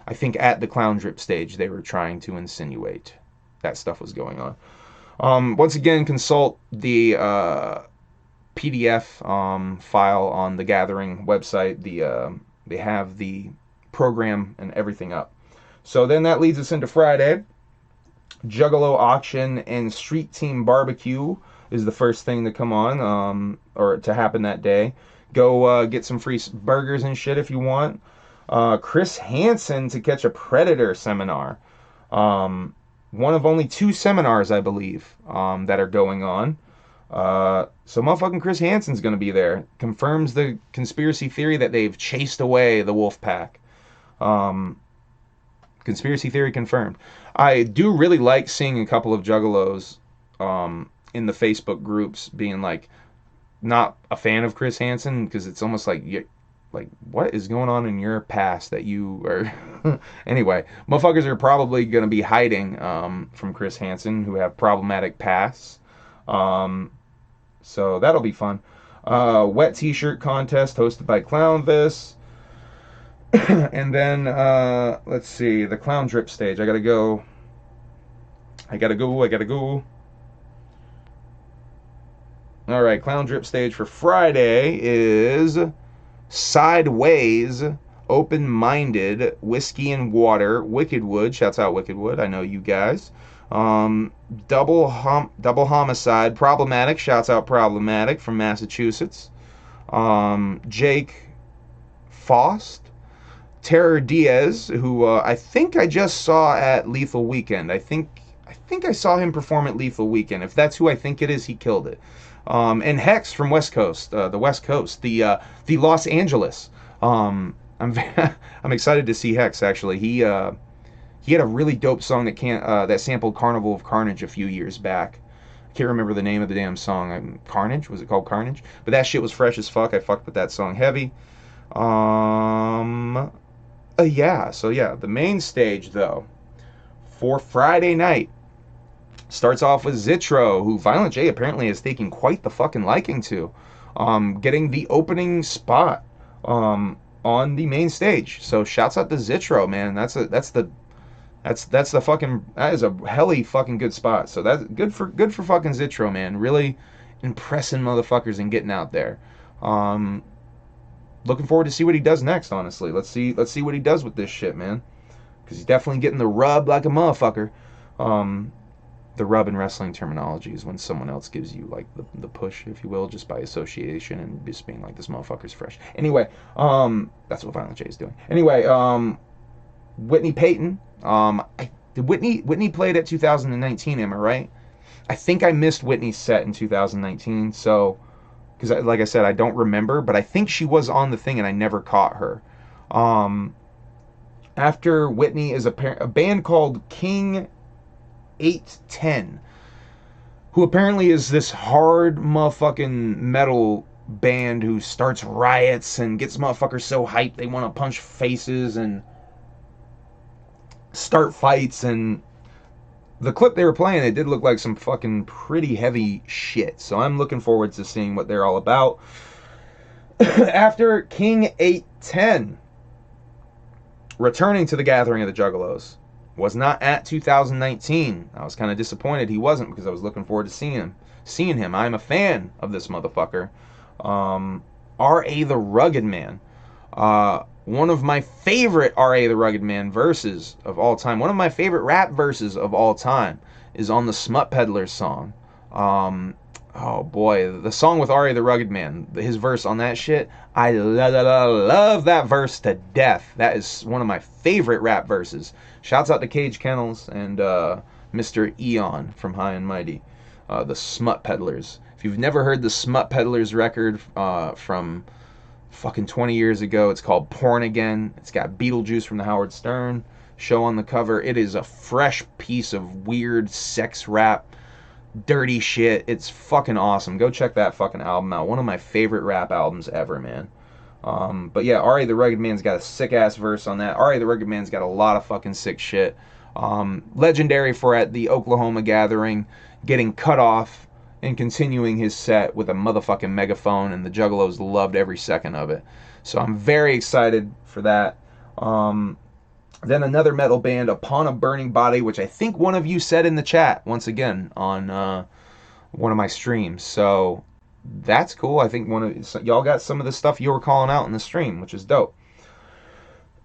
I think at the Clown Drip stage they were trying to insinuate that stuff was going on. Once again, consult the PDF file on the Gathering website. They have the program and everything up. So then that leads us into Friday. Juggalo Auction and Street Team Barbecue is the first thing to come on, or to happen that day. Go get some free burgers and shit if you want. Chris Hansen to Catch a Predator seminar. One of only 2 seminars, I believe, that are going on. So motherfucking Chris Hansen's going to be there. Confirms the conspiracy theory that they've chased away the wolf pack. Conspiracy theory confirmed. I do really like seeing a couple of juggalos in the Facebook groups being like not a fan of Chris Hansen, because it's almost like like what is going on in your past that you are anyway, motherfuckers are probably going to be hiding from Chris Hansen who have problematic pasts. So that'll be fun. Wet t-shirt contest hosted by Clownvis. And then let's see, the Clown Drip stage. I gotta go. Alright, Clown Drip stage for Friday is Sideways, Open Minded, Whiskey and Water, Wickedwood. Shouts out Wickedwood. I know you guys. Um, double homicide. Problematic. Shouts out Problematic from Massachusetts. Jake Faust. Terror Diaz, who I think I just saw at Lethal Weekend. I think I saw him perform at Lethal Weekend. If that's who I think it is, he killed it. And Hex from West Coast, the West Coast, the Los Angeles. I'm I'm excited to see Hex. Actually, he had a really dope song that sampled Carnival of Carnage a few years back. I can't remember the name of the damn song. Carnage, was it called Carnage? But that shit was fresh as fuck. I fucked with that song heavy. Yeah. So yeah, the main stage though for Friday night starts off with Zitro, who Violent J apparently is taking quite the fucking liking to, getting the opening spot on the main stage. So shouts out to Zitro, man. That's the fucking, that is a helly fucking good spot. So that's good for fucking Zitro, man. Really impressing motherfuckers and getting out there. Looking forward to see what he does next. Honestly, let's see what he does with this shit, man. Because he's definitely getting the rub like a motherfucker. The rub in wrestling terminology is when someone else gives you like the push, if you will, just by association and just being like, this motherfucker's fresh. Anyway, that's what Violent J is doing. Anyway, Whitney Payton. Did Whitney played at 2019? Am I right? I think I missed Whitney's set in 2019. So, because like I said, I don't remember, but I think she was on the thing and I never caught her. After Whitney is a band called King 810, who apparently is this hard motherfucking metal band who starts riots and gets motherfuckers so hyped they want to punch faces and start fights. And the clip they were playing, it did look like some fucking pretty heavy shit. So I'm looking forward to seeing what they're all about. After King 810, returning to the gathering of the Juggalos, was not at 2019. I was kind of disappointed he wasn't, because I was looking forward to seeing him. I'm a fan of this motherfucker. R.A. the Rugged Man. One of my favorite R.A. the Rugged Man verses of all time, one of my favorite rap verses of all time, is on the Smut Peddlers song. Oh boy, the song with R.A. the Rugged Man, his verse on that shit, I love that verse to death. That is one of my favorite rap verses. Shouts out to Cage Kennels and Mr. Eon from High and Mighty, the Smut Peddlers. If you've never heard the Smut Peddlers record from fucking 20 years ago, it's called Porn Again. It's got Beetlejuice from the Howard Stern show on the cover. It is a fresh piece of weird sex rap, dirty shit. It's fucking awesome. Go check that fucking album out. One of my favorite rap albums ever, man. But yeah, R.A. the Rugged Man's got a sick ass verse on that. R.A. the Rugged Man's got a lot of fucking sick shit. Legendary for at the Oklahoma gathering getting cut off and continuing his set with a motherfucking megaphone, and the Juggalos loved every second of it. So I'm very excited for that. Then another metal band, Upon a Burning Body, which I think one of you said in the chat once again on one of my streams. So that's cool. I think y'all got some of the stuff you were calling out in the stream, which is dope.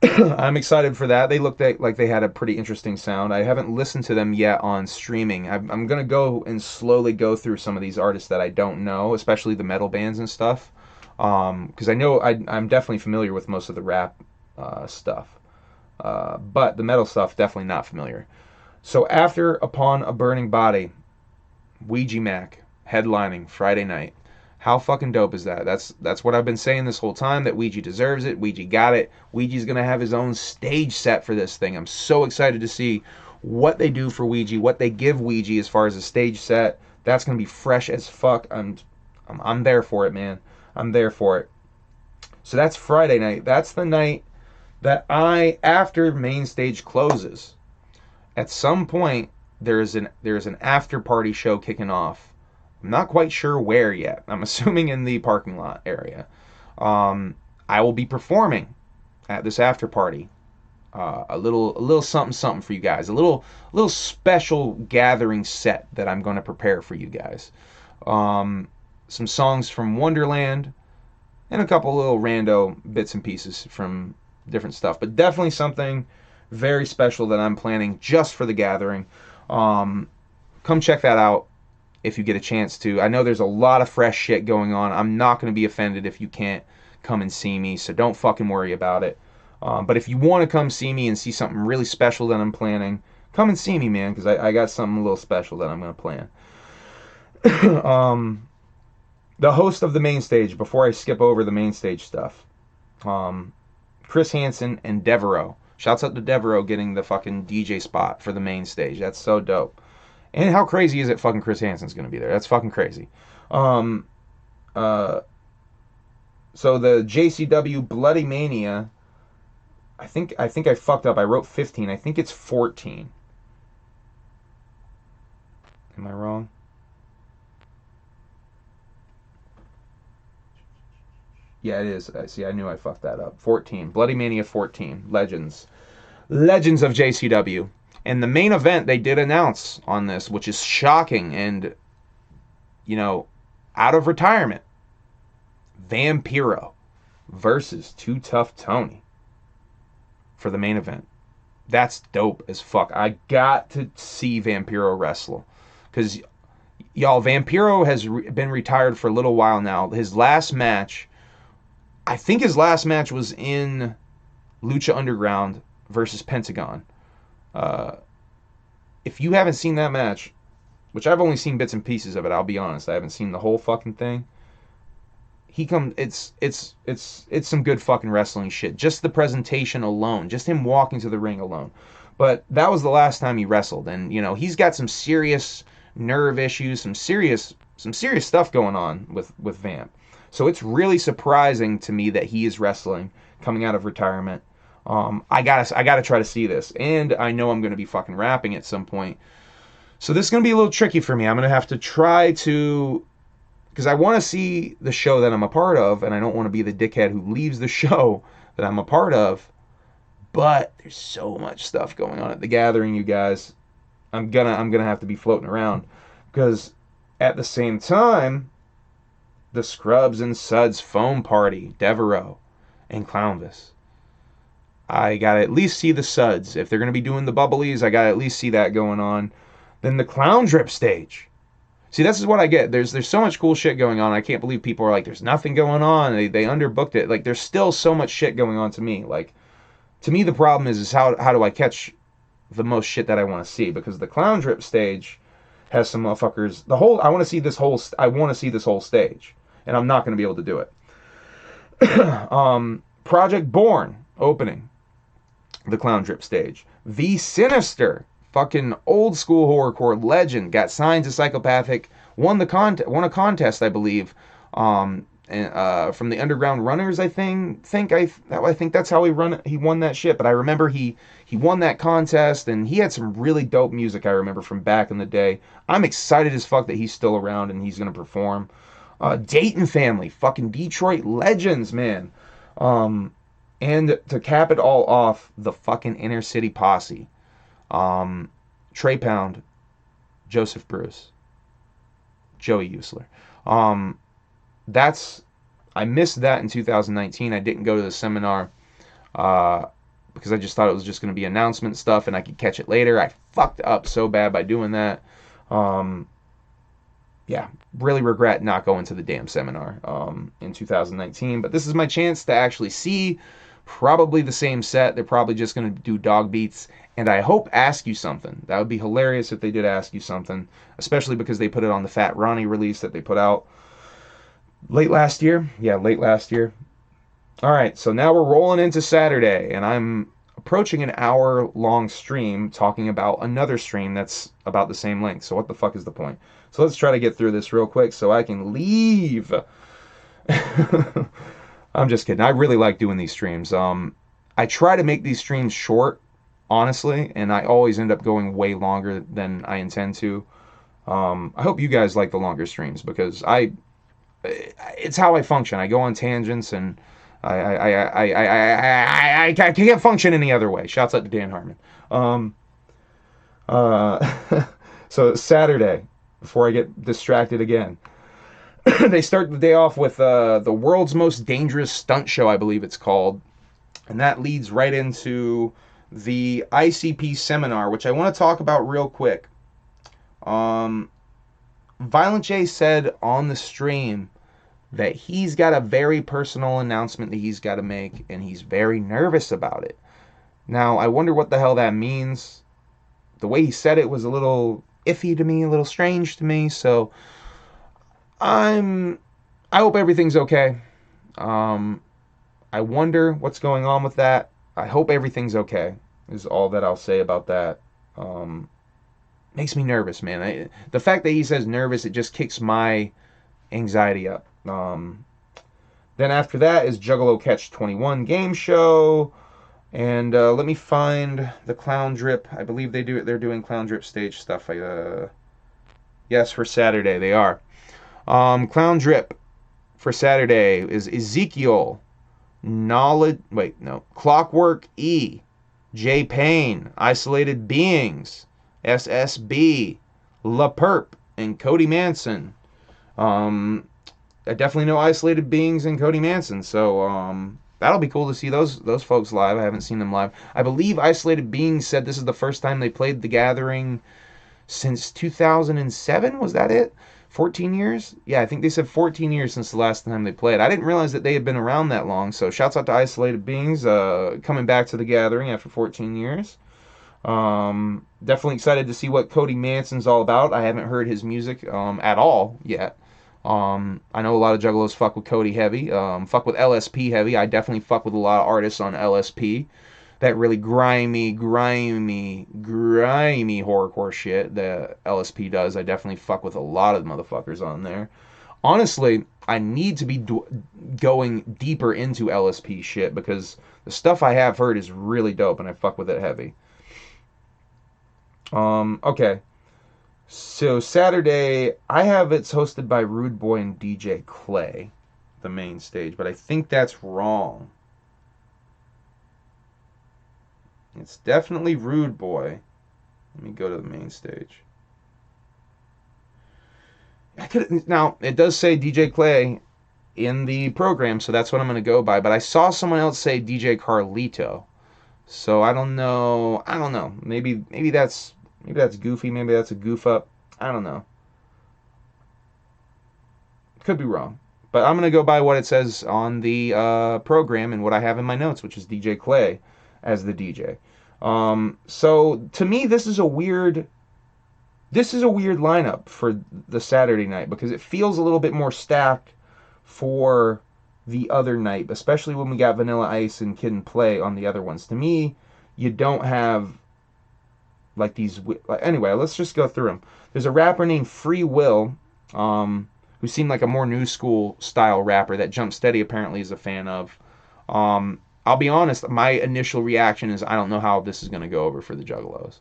I'm excited for that. They looked like they had a pretty interesting sound. I haven't listened to them yet on streaming. I'm going to go and slowly go through some of these artists that I don't know, especially the metal bands and stuff. Because I know I'm definitely familiar with most of the rap stuff. But the metal stuff, definitely not familiar. So after Upon a Burning Body, Ouija Mac headlining Friday night. How fucking dope is that? That's what I've been saying this whole time, that Ouija deserves it. Ouija got it. Ouija's going to have his own stage set for this thing. I'm so excited to see what they do for Ouija, what they give Ouija as far as a stage set. That's going to be fresh as fuck. I'm there for it, man. I'm there for it. So that's Friday night. That's the night that after main stage closes, at some point there's an after party show kicking off. I'm not quite sure where yet. I'm assuming in the parking lot area. I will be performing at this after party. A little something for you guys. A little special gathering set that I'm going to prepare for you guys. Some songs from Wonderland and a couple little rando bits and pieces from different stuff, but definitely something very special that I'm planning just for the gathering. Come check that out if you get a chance to. I know there's a lot of fresh shit going on. I'm not going to be offended if you can't come and see me, so don't fucking worry about it. But if you want to come see me and see something really special that I'm planning, come and see me, man, because I got something a little special that I'm going to plan. The host of the main stage, before I skip over the main stage stuff, Chris Hansen and Devereaux. Shouts out to Devereaux getting the fucking DJ spot for the main stage. That's so dope. And how crazy is it fucking Chris Hansen's going to be there? That's fucking crazy. So the JCW Bloody Mania, I think I fucked up. I wrote 15. I think it's 14. Am I wrong? Yeah, it is. See, I knew I fucked that up. 14. Bloody Mania 14. Legends of JCW. And the main event they did announce on this, which is shocking and, you know, out of retirement. Vampiro versus Too Tough Tony for the main event. That's dope as fuck. I got to see Vampiro wrestle. Because, y'all, Vampiro has been retired for a little while now. His last match, I think his last match was in Lucha Underground versus Pentagon. If you haven't seen that match, which I've only seen bits and pieces of it, I'll be honest, I haven't seen the whole fucking thing. It's some good fucking wrestling shit. Just the presentation alone, just him walking to the ring alone. But that was the last time he wrestled, and you know he's got some serious nerve issues, some serious stuff going on with Vamp. So it's really surprising to me that he is wrestling coming out of retirement. I gotta try to see this, and I know I'm gonna be fucking rapping at some point. So this is gonna be a little tricky for me. I'm gonna have to try to, because I want to see the show that I'm a part of, and I don't want to be the dickhead who leaves the show that I'm a part of. But there's so much stuff going on at the gathering, you guys. I'm gonna have to be floating around, because at the same time, the Scrubs and Suds foam party, Devereaux and Clownvis. I gotta at least see the Suds. If they're gonna be doing the bubblies, I gotta at least see that going on. Then the Clown Drip stage. See, this is what I get. There's so much cool shit going on. I can't believe people are like, there's nothing going on. They underbooked it. Like, there's still so much shit going on to me. Like, to me, the problem is how do I catch the most shit that I want to see? Because the Clown Drip stage has some motherfuckers. I want to see this whole stage, and I'm not going to be able to do it. Project Born opening the Clown Drip stage. The Sinister, fucking old school horrorcore legend, got signed to Psychopathic, won a contest, I believe, from the Underground Runners. I think that's how he won that shit. But I remember he won that contest, and he had some really dope music. I remember from back in the day. I'm excited as fuck that he's still around and he's gonna perform. Dayton Family, fucking Detroit legends, man. And to cap it all off, the fucking Inner City Posse. Trey Pound, Joseph Bruce, Joey Usler. I missed that in 2019. I didn't go to the seminar because I just thought it was just going to be announcement stuff and I could catch it later. I fucked up so bad by doing that. Yeah, really regret not going to the damn seminar in 2019. But this is my chance to actually see probably the same set. They're probably just going to do dog beats. And I hope Ask You Something. That would be hilarious if they did Ask You Something. Especially because they put it on the Fat Ronnie release that they put out late last year. Yeah, late last year. Alright, so now we're rolling into Saturday. And I'm approaching an hour-long stream talking about another stream that's about the same length. So what the fuck is the point? So let's try to get through this real quick so I can leave. I'm just kidding. I really like doing these streams. I try to make these streams short, honestly, and I always end up going way longer than I intend to. I hope you guys like the longer streams because it's how I function. I go on tangents and I can't function any other way. Shouts out to Dan Harmon. So Saturday, before I get distracted again, they start the day off with the world's most dangerous stunt show, I believe it's called. And that leads right into the ICP seminar, which I want to talk about real quick. Violent J said on the stream that he's got a very personal announcement that he's got to make, and he's very nervous about it. Now, I wonder what the hell that means. The way he said it was a little iffy to me, a little strange to me, so I hope everything's okay. I wonder what's going on with that. I hope everything's okay, is all that I'll say about that. Makes me nervous, man. The fact that he says nervous, it just kicks my anxiety up. Then after that is Juggalo Catch 21 game show. And let me find the Clown Drip. I believe they're doing Clown Drip stage stuff. Yes, for Saturday they are. Clown Drip for Saturday is Ezekiel, Clockwork E, J Payne, Isolated Beings, SSB, La Perp, and Cody Manson. I definitely know Isolated Beings and Cody Manson, so that'll be cool to see those folks live. I haven't seen them live. I believe Isolated Beings said this is the first time they played The Gathering since 2007. Was that it? 14 years? Yeah, I think they said 14 years since the last time they played. I didn't realize that they had been around that long, so shouts out to Isolated Beings coming back to The Gathering after 14 years. Definitely excited to see what Cody Manson's all about. I haven't heard his music at all yet. I know a lot of Juggalos fuck with Cody heavy, fuck with LSP heavy. I definitely fuck with a lot of artists on LSP. That really grimy horrorcore shit that LSP does. I definitely fuck with a lot of the motherfuckers on there. Honestly, I need to be going deeper into LSP shit because the stuff I have heard is really dope and I fuck with it heavy. Okay. So Saturday, I have it's hosted by Rude Boy and DJ Clay, the main stage, but I think that's wrong. It's definitely Rude Boy. Let me go to the main stage. Now, it does say DJ Clay in the program, so that's what I'm going to go by, but I saw someone else say DJ Carlito. So I don't know. Maybe that's goofy. Maybe that's a goof up. I don't know. Could be wrong. But I'm going to go by what it says on the program and what I have in my notes, which is DJ Clay as the DJ. So to me, this is a weird lineup for the Saturday night because it feels a little bit more stacked for the other night, especially when we got Vanilla Ice and Kid and Play on the other ones. To me, you don't have like these. Anyway, let's just go through them. There's a rapper named Free Will, who seemed like a more new school style rapper that Jump Steady apparently is a fan of. I'll be honest, my initial reaction is I don't know how this is going to go over for the Juggalos.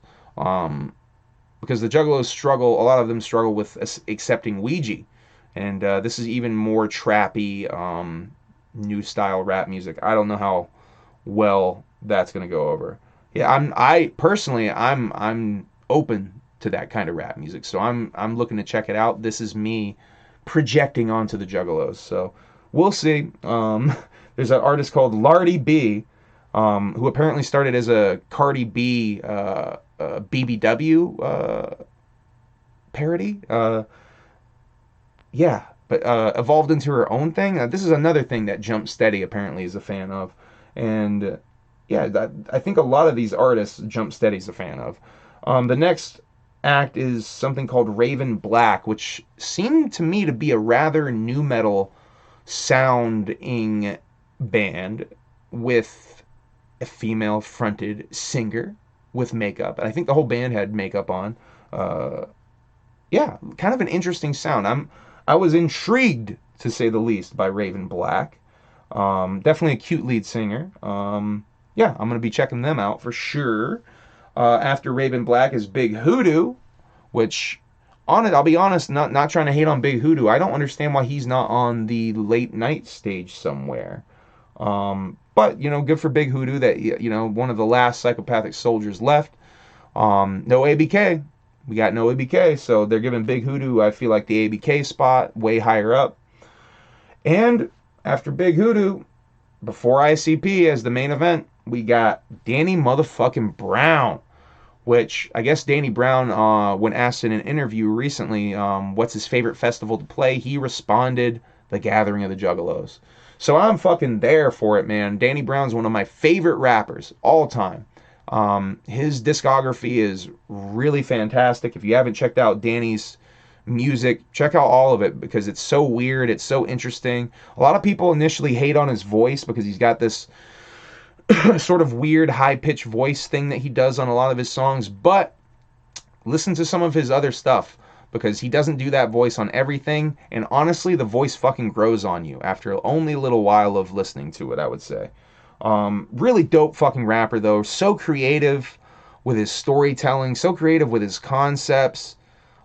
Because the Juggalos a lot of them struggle with accepting Ouija. And this is even more trappy, new style rap music. I don't know how well that's going to go over. Yeah, I'm open to that kind of rap music. So I'm looking to check it out. This is me projecting onto the Juggalos. So we'll see. There's an artist called Lardy B, who apparently started as a Cardi B BBW parody. Yeah, but evolved into her own thing. This is another thing that Jump Steady apparently is a fan of. And yeah, I think a lot of these artists Jump Steady's a fan of. The next act is something called Raven Black, which seemed to me to be a rather nu metal sounding band with a female fronted singer with makeup. And I think the whole band had makeup on. Yeah, kind of an interesting sound. I was intrigued, to say the least, by Raven Black. Definitely a cute lead singer. Yeah, I'm going to be checking them out for sure. After Raven Black is Big Hoodoo, which, I'll be honest, not trying to hate on Big Hoodoo. I don't understand why he's not on the late night stage somewhere. But, good for Big Hoodoo that, one of the last psychopathic soldiers left. No ABK. We got no ABK, so they're giving Big Hoodoo, I feel like, the ABK spot way higher up. And after Big Hoodoo, before ICP as the main event, we got Danny motherfucking Brown which I guess Danny Brown, when asked in an interview recently, what's his favorite festival to play, he responded, the Gathering of the Juggalos. So I'm fucking there for it, man. Danny Brown's one of my favorite rappers all time. His discography is really fantastic. If you haven't checked out Danny's music, check out all of it because it's so weird, it's so interesting. A lot of people initially hate on his voice because he's got this sort of weird high-pitched voice thing that he does on a lot of his songs, but listen to some of his other stuff because he doesn't do that voice on everything, and honestly the voice fucking grows on you after only a little while of listening to it, I would say. Really dope fucking rapper though, so creative with his storytelling, so creative with his concepts,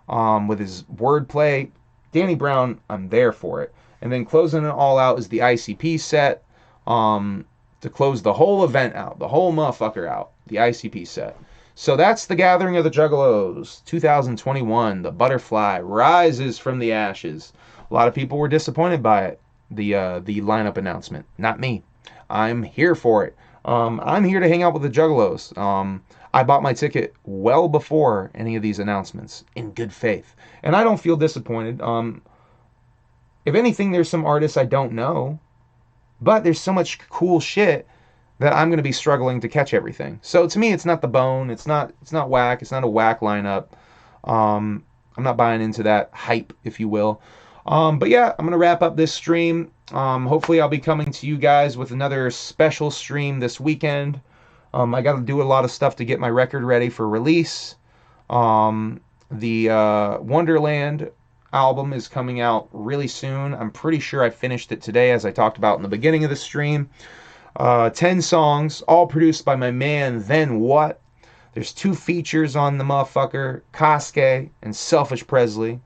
with his wordplay. Danny Brown, I'm there for it. And then closing it all out is the ICP set. To close the whole event out, the whole motherfucker out, the ICP set. So that's the Gathering of the Juggalos, 2021. The butterfly rises from the ashes. A lot of people were disappointed by it, the lineup announcement. Not me. I'm here for it. I'm here to hang out with the Juggalos. I bought my ticket well before any of these announcements, in good faith. And I don't feel disappointed. If anything, there's some artists I don't know. But there's so much cool shit that I'm going to be struggling to catch everything. So to me, it's not the bone. It's not whack. It's not a whack lineup. I'm not buying into that hype, if you will. But yeah, I'm going to wrap up this stream. Hopefully I'll be coming to you guys with another special stream this weekend. I got to do a lot of stuff to get my record ready for release. The Wonderland album is coming out really soon. I'm pretty sure I finished it today, as I talked about in the beginning of the stream. 10 songs, all produced by my man, Then What. There's 2 features on the motherfucker, Kosuke and Selfish Presley.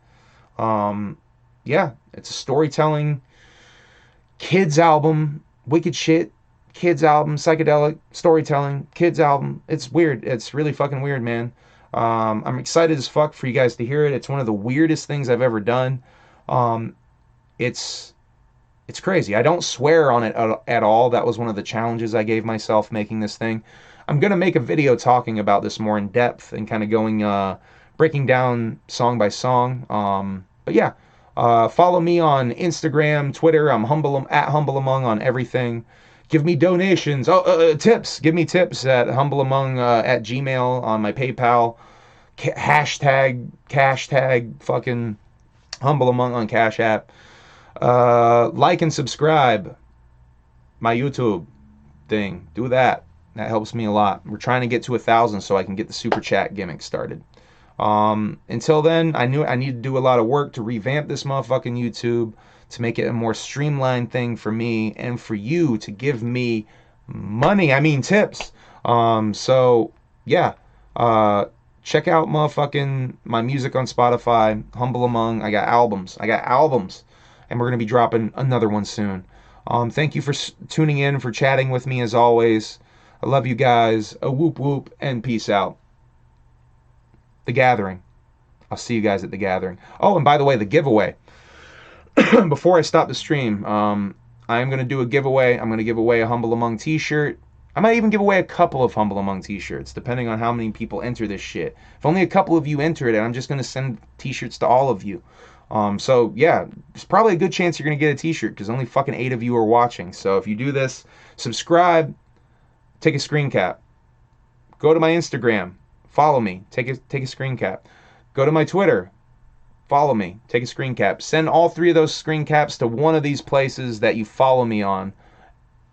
Yeah, it's a storytelling kids album, wicked shit, kids album, psychedelic, storytelling, kids album. It's weird. It's really fucking weird, man. I'm excited as fuck for you guys to hear it. It's one of the weirdest things I've ever done. It's crazy. I don't swear on it at all. That was one of the challenges I gave myself making this thing. I'm going to make a video talking about this more in depth and kind of going, breaking down song by song. But yeah, follow me on Instagram, Twitter. I'm at Humbleamong on everything. Give me donations. Tips. Give me tips at humbleamong at Gmail on my PayPal. Hashtag fucking humbleamong on Cash App. Like and subscribe my YouTube thing. Do that. That helps me a lot. We're trying to get to 1,000 so I can get the super chat gimmick started. Until then, I knew I need to do a lot of work to revamp this motherfucking YouTube, to make it a more streamlined thing for me and for you to give me money. I mean tips. So yeah, check out motherfucking my music on Spotify, Humbleamong. I got albums, and we're gonna be dropping another one soon. Thank you for tuning in, for chatting with me as always. I love you guys. A whoop whoop and peace out. The Gathering. I'll see you guys at the Gathering. Oh, and by the way, the giveaway. Before I stop the stream, I am going to do a giveaway. I'm going to give away a Humbleamong t-shirt. I might even give away a couple of Humbleamong t-shirts, depending on how many people enter this shit. If only a couple of you enter it, I'm just going to send t-shirts to all of you. So yeah, there's probably a good chance you're going to get a t-shirt because only fucking 8 of you are watching. So if you do this, subscribe, take a screen cap. Go to my Instagram, follow me, take a screen cap. Go to my Twitter, follow me, take a screen cap. Send all 3 of those screen caps to one of these places that you follow me on,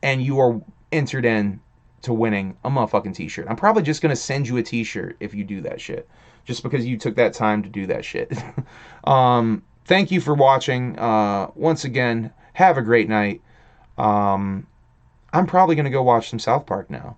and you are entered in to winning a motherfucking t-shirt. I'm probably just going to send you a t-shirt if you do that shit, just because you took that time to do that shit. Thank you for watching. Once again, have a great night. I'm probably going to go watch some South Park now.